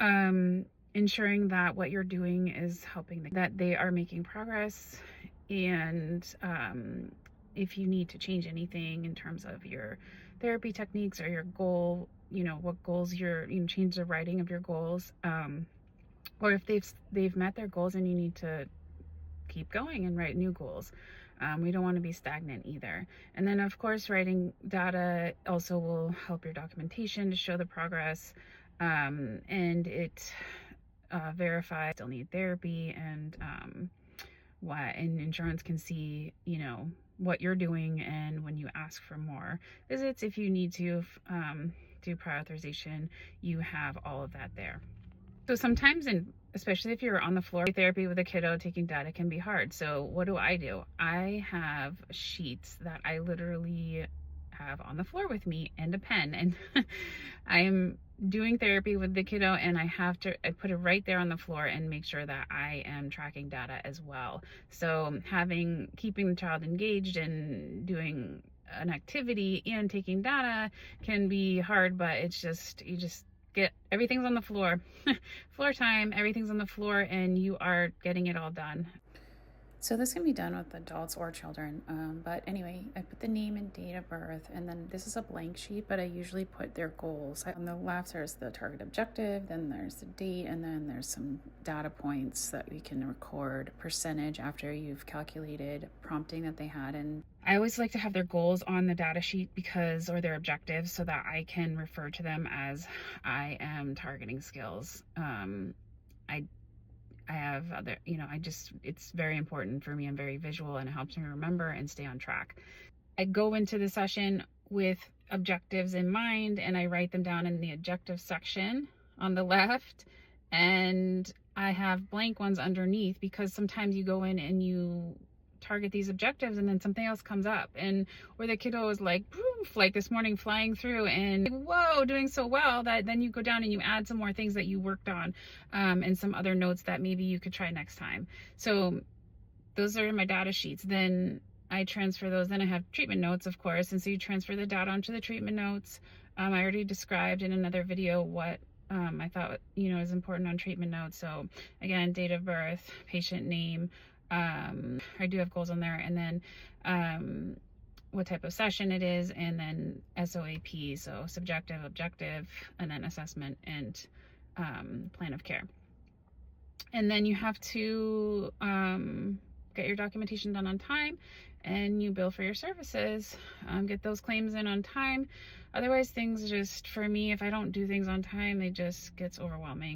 Ensuring that what you're doing is helping, that they are making progress, and if you need to change anything in terms of your therapy techniques or your goal, what goals change the writing of your goals, or if they've met their goals and you need to keep going and write new goals. We don't want to be stagnant either. And then, of course, writing data also will help your documentation to show the progress, and it verifies still need therapy, and insurance can see, what you're doing, and when you ask for more visits, if you need to do prior authorization, you have all of that there. So sometimes, and especially if you're on the floor, therapy with a kiddo, taking data can be hard. So what do? I have sheets that I literally have on the floor with me and a pen, and I'm doing therapy with the kiddo, and I put it right there on the floor and make sure that I am tracking data as well. So keeping the child engaged and doing an activity and taking data can be hard, but you just get everything's on the floor. Floor time, everything's on the floor, and you are getting it all done. So this can be done with adults or children. But anyway, I put the name and date of birth, and then this is a blank sheet, but I usually put their goals. On the left, there's the target objective, then there's the date, and then there's some data points that we can record percentage after you've calculated prompting that they had. And I always like to have their goals on the data sheet or their objectives, so that I can refer to them as I am targeting skills. I have other, it's very important for me. I'm very visual, and it helps me remember and stay on track. I go into the session with objectives in mind, and I write them down in the objective section on the left, and I have blank ones underneath, because sometimes you go in and you target these objectives and then something else comes up, and where the kiddo is like poof, like this morning, flying through and whoa, doing so well, that then you go down and you add some more things that you worked on, and some other notes that maybe you could try next time. So those are my data sheets. Then I transfer those. Then I have treatment notes, of course, and so you transfer the data onto the treatment notes. I already described in another video what I thought is important on treatment notes. So again, date of birth, patient name, I do have goals on there, and then what type of session it is, and then SOAP, so subjective, objective, and then assessment, and plan of care. And then you have to get your documentation done on time, and you bill for your services. Get those claims in on time. Otherwise, things just, for me, if I don't do things on time, it just gets overwhelming.